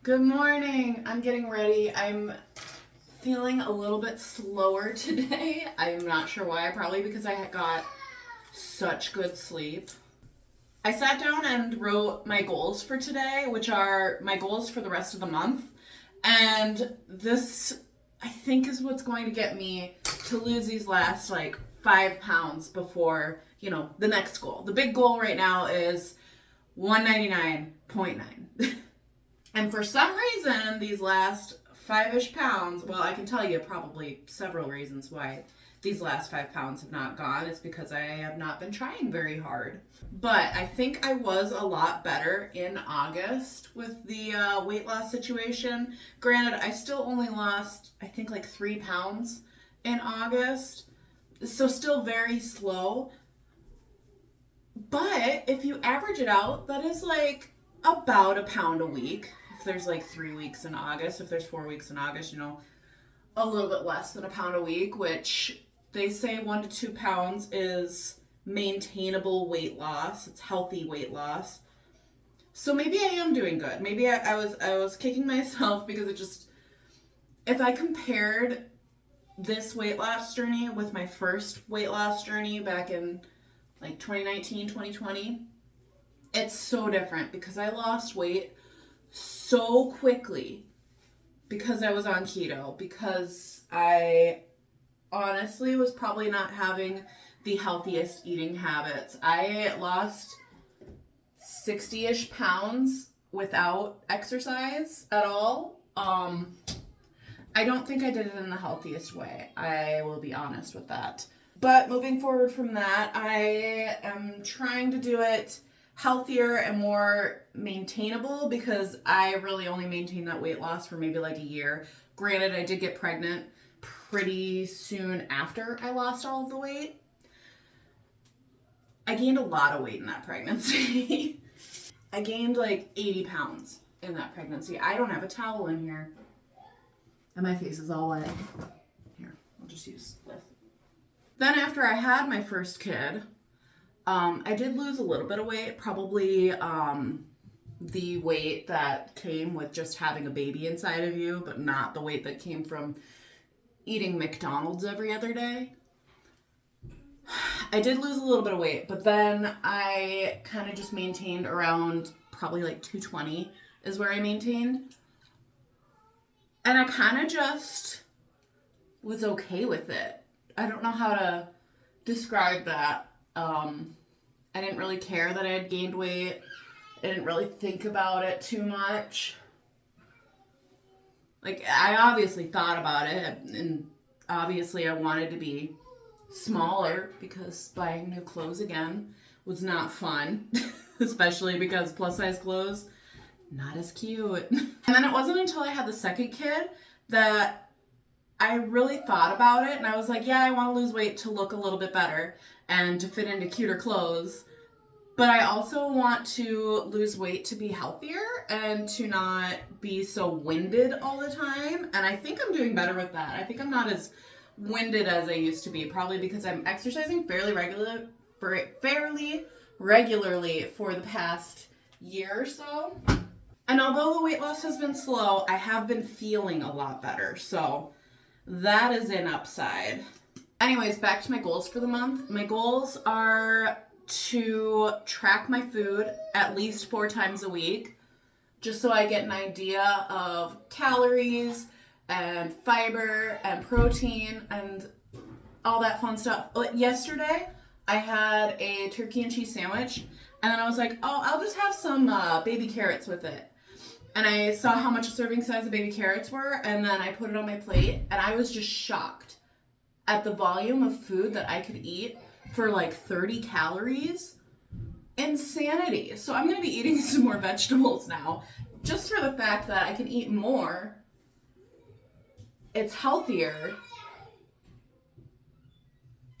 Good morning. I'm getting ready. I'm feeling a little bit slower today. I'm not sure why. Probably because I got such good sleep. I sat down and wrote my goals for today, which are my goals for the rest of the month. And this, I think, is what's going to get me to lose these last 5 pounds before, the next goal. The big goal right now is 199.9. And for some reason, these last 5-ish pounds, well, I can tell you probably several reasons why these last 5 pounds have not gone. It's because I have not been trying very hard. But I think I was a lot better in August with the weight loss situation. Granted, I still only lost, I think, 3 pounds in August. So still very slow. But if you average it out, that is about a pound a week. If there's 3 weeks in August, if there's 4 weeks in August, a little bit less than a pound a week, which they say 1 to 2 pounds is maintainable weight loss. It's healthy weight loss. So maybe I am doing good. Maybe I was kicking myself because if I compared this weight loss journey with my first weight loss journey back in 2019, 2020, it's so different because I lost weight so quickly because I was on keto, because I honestly was probably not having the healthiest eating habits. I lost 60-ish pounds without exercise at all. I don't think I did it in the healthiest way. I will be honest with that. But moving forward from that, I am trying to do it healthier and more maintainable because I really only maintained that weight loss for maybe a year. Granted, I did get pregnant pretty soon after I lost all of the weight. I gained a lot of weight in that pregnancy. I gained 80 pounds in that pregnancy. I don't have a towel in here. And my face is all wet. Here, I'll just use this. Then after I had my first kid, I did lose a little bit of weight, probably the weight that came with just having a baby inside of you, but not the weight that came from eating McDonald's every other day. I did lose a little bit of weight, but then I kind of just maintained around probably 220 is where I maintained. And I kind of just was okay with it. I don't know how to describe that. I didn't really care that I had gained weight. I didn't really think about it too much. I obviously thought about it, and obviously I wanted to be smaller because buying new clothes again was not fun, especially because plus size clothes, not as cute. And then it wasn't until I had the second kid that I really thought about it, and I was like, yeah, I want to lose weight to look a little bit better and to fit into cuter clothes. But I also want to lose weight to be healthier and to not be so winded all the time. And I think I'm doing better with that. I think I'm not as winded as I used to be, probably because I'm exercising fairly regularly for the past year or so. And although the weight loss has been slow, I have been feeling a lot better. So that is an upside. Anyways, back to my goals for the month. My goals are to track my food at least 4 times a week, just so I get an idea of calories and fiber and protein and all that fun stuff. Yesterday, I had a turkey and cheese sandwich, and then I was like, oh, I'll just have some baby carrots with it. And I saw how much a serving size of baby carrots were, and then I put it on my plate, and I was just shocked at the volume of food that I could eat for 30 calories. Insanity. So I'm going to be eating some more vegetables now, just for the fact that I can eat more. It's healthier.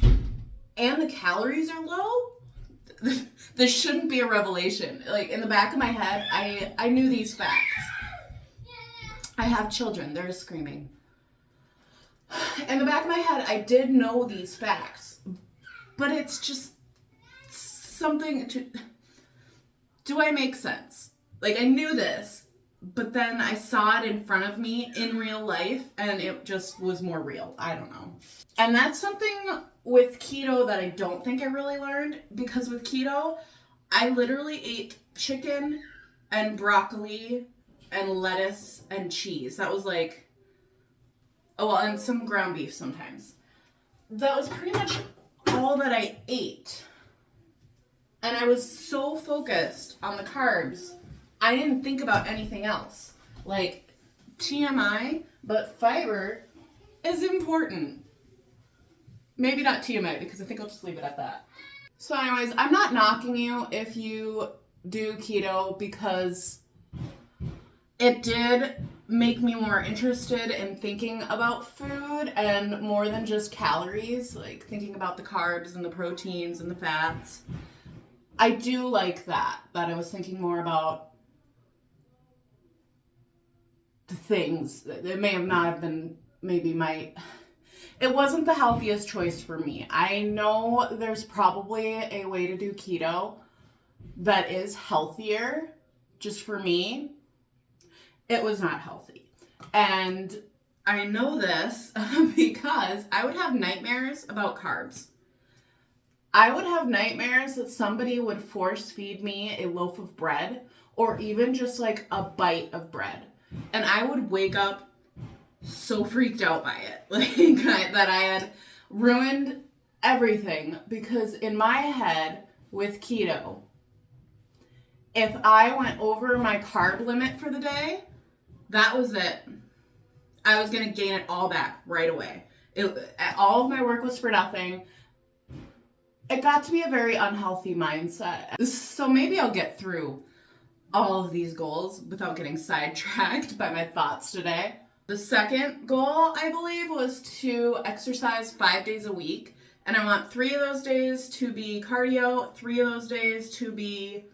And the calories are low. This shouldn't be a revelation. In the back of my head, I knew these facts. I have children. They're screaming. In the back of my head, I did know these facts. But it's just something to... Do I make sense? I knew this. but then I saw it in front of me in real life and it just was more real. I don't know. And that's something with keto that I don't think I really learned, because with keto, I literally ate chicken and broccoli and lettuce and cheese. That was like, oh, well, and some ground beef sometimes. That was pretty much all that I ate. And I was so focused on the carbs, I didn't think about anything else. Like, TMI, but fiber is important. Maybe not TMI, because I think I'll just leave it at that. So anyways, I'm not knocking you if you do keto, because it did make me more interested in thinking about food and more than just calories, like thinking about the carbs and the proteins and the fats. I do like that I was thinking more about the things. It may have not have been maybe it wasn't the healthiest choice for me. I know there's probably a way to do keto that is healthier. Just for me, it was not healthy. And I know this because I would have nightmares about carbs. I would have nightmares that somebody would force feed me a loaf of bread or even just like a bite of bread. And I would wake up so freaked out by it, that I had ruined everything, because in my head with keto, if I went over my carb limit for the day, that was it. I was going to gain it all back right away. All of my work was for nothing. It got to be a very unhealthy mindset. So maybe I'll get through all of these goals without getting sidetracked by my thoughts today. The second goal, I believe, was to exercise 5 days a week. And I want 3 of those days to be cardio, 3 of those days to be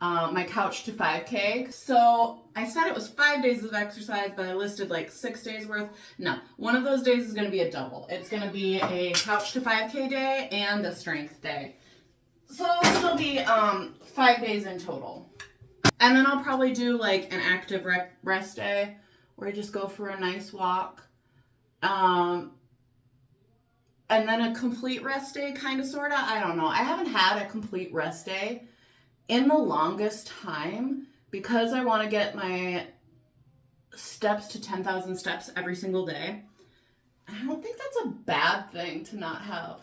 my couch to 5K. So I said it was 5 days of exercise, but I listed like 6 days worth. No, one of those days is going to be a double. It's going to be a couch to 5K day and a strength day. So it'll still be 5 days in total. And then I'll probably do like an active rest day where I just go for a nice walk. And then a complete rest day, kind of, sort of. I don't know. I haven't had a complete rest day in the longest time, because I want to get my steps to 10,000 steps every single day. I don't think that's a bad thing to not have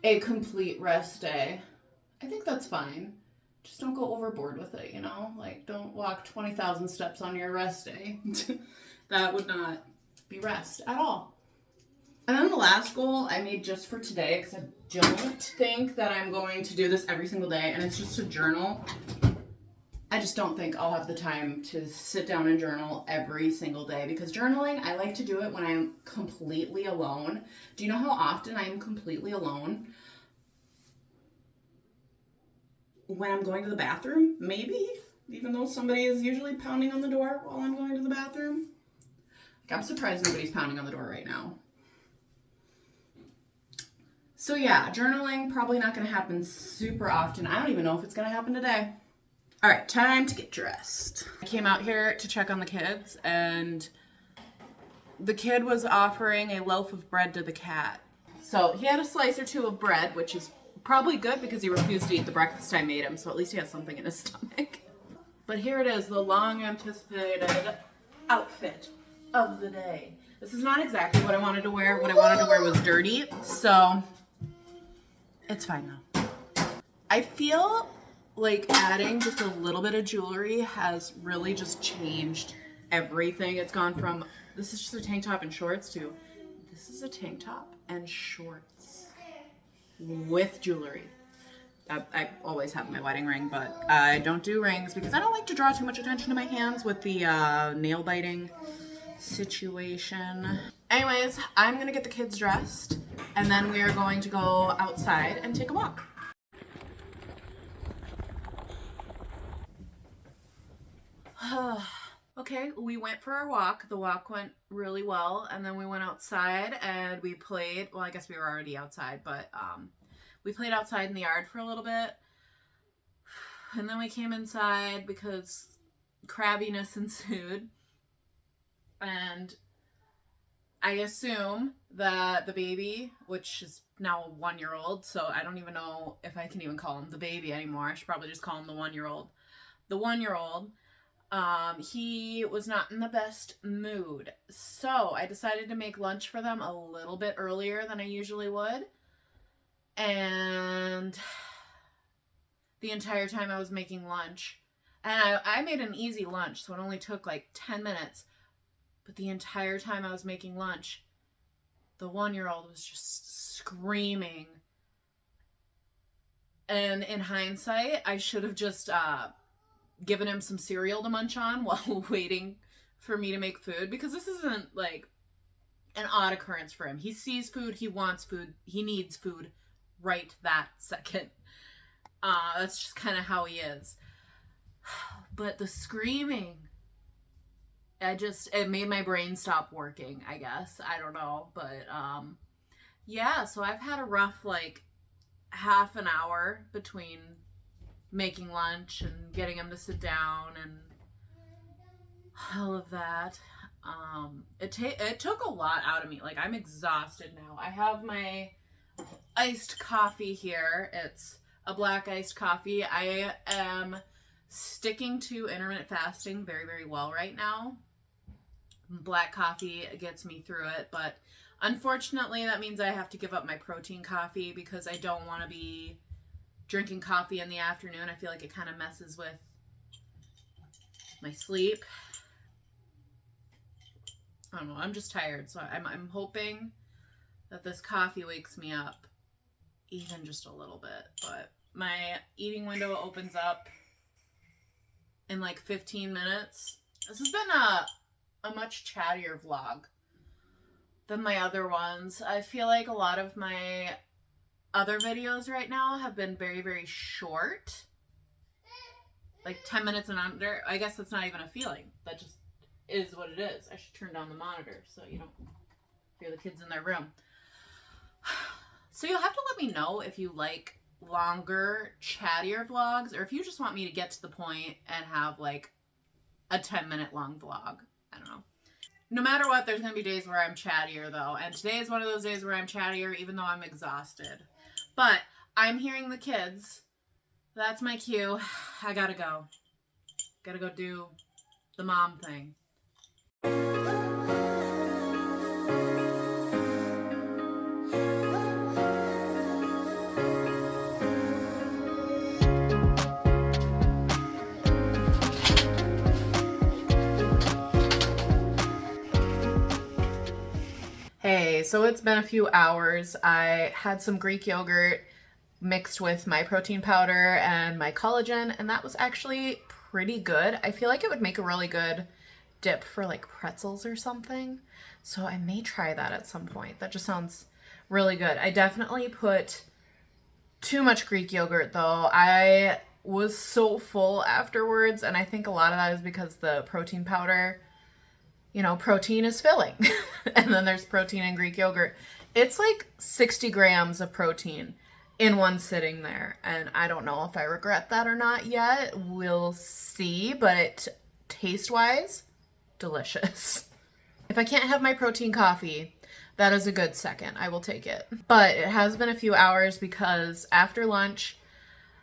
a complete rest day. I think that's fine. Just don't go overboard with it, Like, don't walk 20,000 steps on your rest day. That would not be rest at all. And then the last goal I made just for today, because I don't think that I'm going to do this every single day, and it's just a journal. I just don't think I'll have the time to sit down and journal every single day, because journaling, I like to do it when I'm completely alone. Do you know how often I am completely alone? When I'm going to the bathroom, maybe, even though somebody is usually pounding on the door while I'm going to the bathroom. Like, I'm surprised nobody's pounding on the door right now. So yeah, journaling probably not going to happen super often. I don't even know if it's going to happen today. All right, time to get dressed. I came out here to check on the kids, and the kid was offering a loaf of bread to the cat. So he had a slice or two of bread, which is probably good because he refused to eat the breakfast I made him, so at least he has something in his stomach. But here it is, the long anticipated outfit of the day. This is not exactly what I wanted to wear. What I wanted to wear was dirty, so it's fine though. I feel like adding just a little bit of jewelry has really just changed everything. It's gone from, this is just a tank top and shorts, to this is a tank top and shorts with jewelry. I always have my wedding ring, but I don't do rings because I don't like to draw too much attention to my hands with the nail biting situation. Anyways, I'm gonna get the kids dressed, and then we are going to go outside and take a walk. Okay, we went for our walk. The walk went really well, and then we went outside and we played. Well, I guess we were already outside, but we played outside in the yard for a little bit, and then we came inside because crabbiness ensued, and I assume that the baby, which is now a 1-year-old, so I don't even know if I can even call him the baby anymore. I should probably just call him the 1-year-old. The 1-year-old, he was not in the best mood. So I decided to make lunch for them a little bit earlier than I usually would. And the entire time I was making lunch, and I made an easy lunch, so it only took like 10 minutes. But the entire time I was making lunch, the 1-year-old was just screaming. And in hindsight, I should have just given him some cereal to munch on while waiting for me to make food, because this isn't like an odd occurrence for him. He sees food, he wants food, he needs food right that second. That's just kind of how he is. But the screaming, it made my brain stop working, I guess. I don't know. But yeah, so I've had a rough like half an hour between making lunch and getting him to sit down and all of that. It took a lot out of me. Like, I'm exhausted now. I have my iced coffee here. It's a black iced coffee. I am sticking to intermittent fasting very, very well right now. Black coffee gets me through it, but unfortunately that means I have to give up my protein coffee because I don't want to be drinking coffee in the afternoon. I feel like it kind of messes with my sleep. I don't know. I'm just tired, so I'm hoping that this coffee wakes me up even just a little bit. But my eating window opens up in like 15 minutes. This has been a much chattier vlog than my other ones. I feel like a lot of my other videos right now have been very, very short. Like 10 minutes and under. I guess that's not even a feeling. That just is what it is. I should turn down the monitor so you don't hear the kids in their room. So you'll have to let me know if you like longer, chattier vlogs, or if you just want me to get to the point and have like a 10-minute long vlog. I don't know. No matter what, there's going to be days where I'm chattier though. And today is one of those days where I'm chattier even though I'm exhausted. But I'm hearing the kids. That's my cue. I gotta go. Gotta go do the mom thing. Hey, so it's been a few hours. I had some Greek yogurt mixed with my protein powder and my collagen, and that was actually pretty good. I feel like it would make a really good dip for like pretzels or something. So I may try that at some point. That just sounds really good. I definitely put too much Greek yogurt though. I was so full afterwards, and I think a lot of that is because the protein powder, you know, protein is filling. And then there's protein in Greek yogurt. It's like 60 grams of protein in one sitting there. And I don't know if I regret that or not yet. We'll see. But taste-wise, delicious. If I can't have my protein coffee, that is a good second. I will take it. But it has been a few hours because after lunch,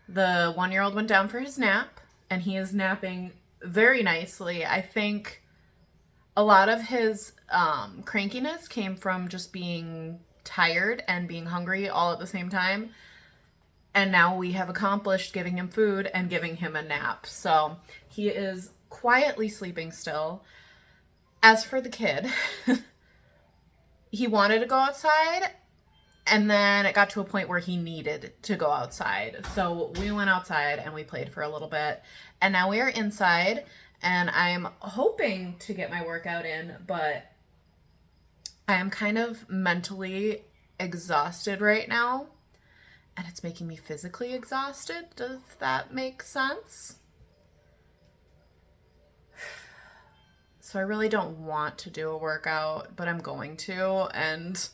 the 1-year-old went down for his nap. And he is napping very nicely. I think a lot of his crankiness came from just being tired and being hungry all at the same time. And now we have accomplished giving him food and giving him a nap. So he is quietly sleeping still. As for the kid, he wanted to go outside, and then it got to a point where he needed to go outside. So we went outside and we played for a little bit. And now we are inside. And I'm hoping to get my workout in, but I am kind of mentally exhausted right now. And it's making me physically exhausted. Does that make sense? So I really don't want to do a workout, but I'm going to. And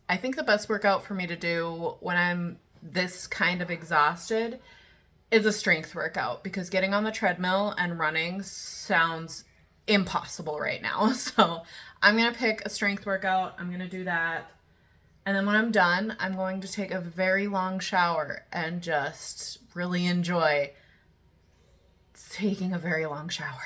I think the best workout for me to do when I'm this kind of exhausted is a strength workout, because getting on the treadmill and running sounds impossible right now. So I'm going to pick a strength workout. I'm going to do that. And then when I'm done, I'm going to take a very long shower and just really enjoy taking a very long shower.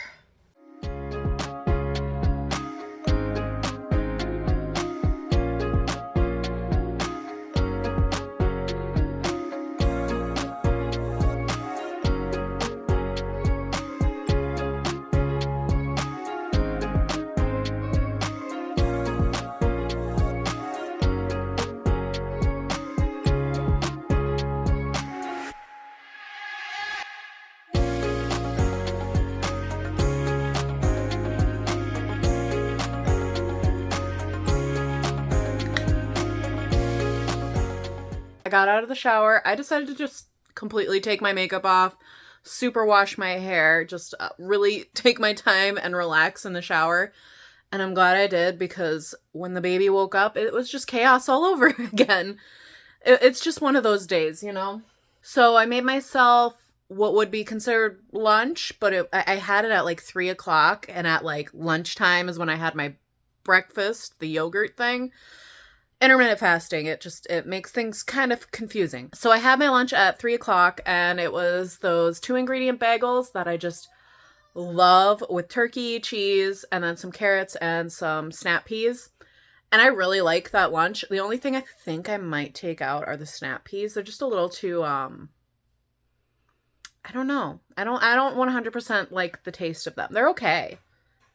I got out of the shower. I decided to just completely take my makeup off, super wash my hair, just really take my time and relax in the shower. And I'm glad I did, because when the baby woke up, it was just chaos all over again. It's just one of those days, you know? So I made myself what would be considered lunch, but I had it at like 3 o'clock, and at like lunchtime is when I had my breakfast, the yogurt thing. Intermittent fasting, it makes things kind of confusing. So I had my lunch at 3 o'clock, and it was those 2-ingredient bagels that I just love, with turkey, cheese, and then some carrots and some snap peas. And I really like that lunch. The only thing I think I might take out are the snap peas. They're just a little too, I don't know. I don't 100% like the taste of them. They're okay.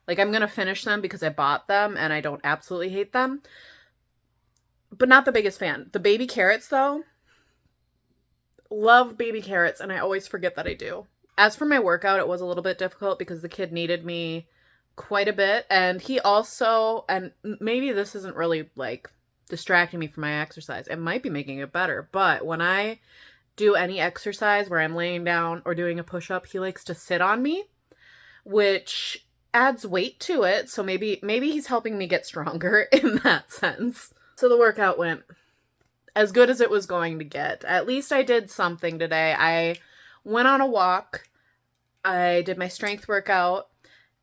Like, I'm going to finish them because I bought them and I don't absolutely hate them. But not the biggest fan. The baby carrots, though, love baby carrots, and I always forget that I do. As for my workout, it was a little bit difficult because the kid needed me quite a bit, and he also, and maybe this isn't really, like, distracting me from my exercise. It might be making it better, but when I do any exercise where I'm laying down or doing a push-up, he likes to sit on me, which adds weight to it, so maybe he's helping me get stronger in that sense. So the workout went as good as it was going to get. At least I did something today. I went on a walk. I did my strength workout.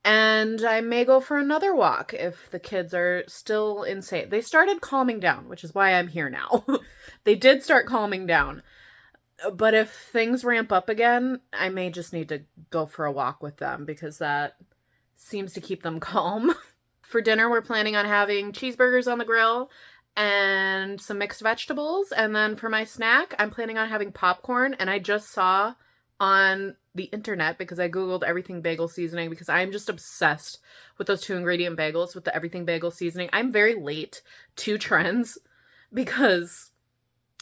And I may go for another walk if the kids are still insane. They started calming down, which is why I'm here now. They did start calming down. But if things ramp up again, I may just need to go for a walk with them, because that seems to keep them calm. For dinner, we're planning on having cheeseburgers on the grill and some mixed vegetables. And then for my snack, I'm planning on having popcorn. And I just saw on the internet, because I Googled everything bagel seasoning, because I'm just obsessed with those 2-ingredient bagels with the everything bagel seasoning. I'm very late to trends because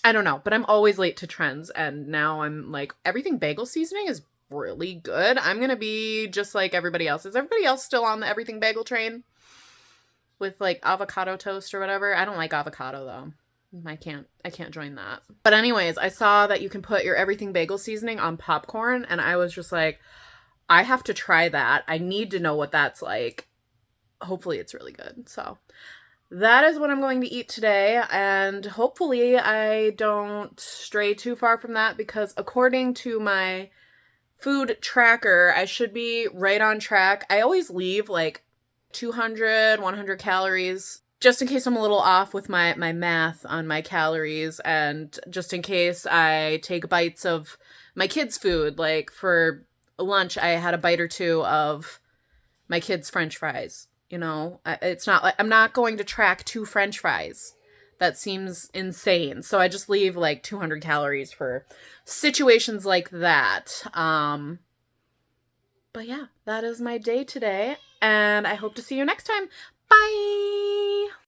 I don't know, but I'm always late to trends. And now I'm like, everything bagel seasoning is really good. I'm going to be just like everybody else. Is everybody else still on the everything bagel train? With like avocado toast or whatever. I don't like avocado though. I can't join that. But anyways, I saw that you can put your everything bagel seasoning on popcorn, and I was just like, I have to try that. I need to know what that's like. Hopefully it's really good. So that is what I'm going to eat today, and hopefully I don't stray too far from that, because according to my food tracker, I should be right on track. I always leave like 200, 100 calories, just in case I'm a little off with my math on my calories, and just in case I take bites of my kids' food. Like for lunch, I had a bite or two of my kids' French fries. You know, it's not like I'm not going to track 2 French fries. That seems insane. So I just leave like 200 calories for situations like that. But yeah, that is my day today, and I hope to see you next time. Bye!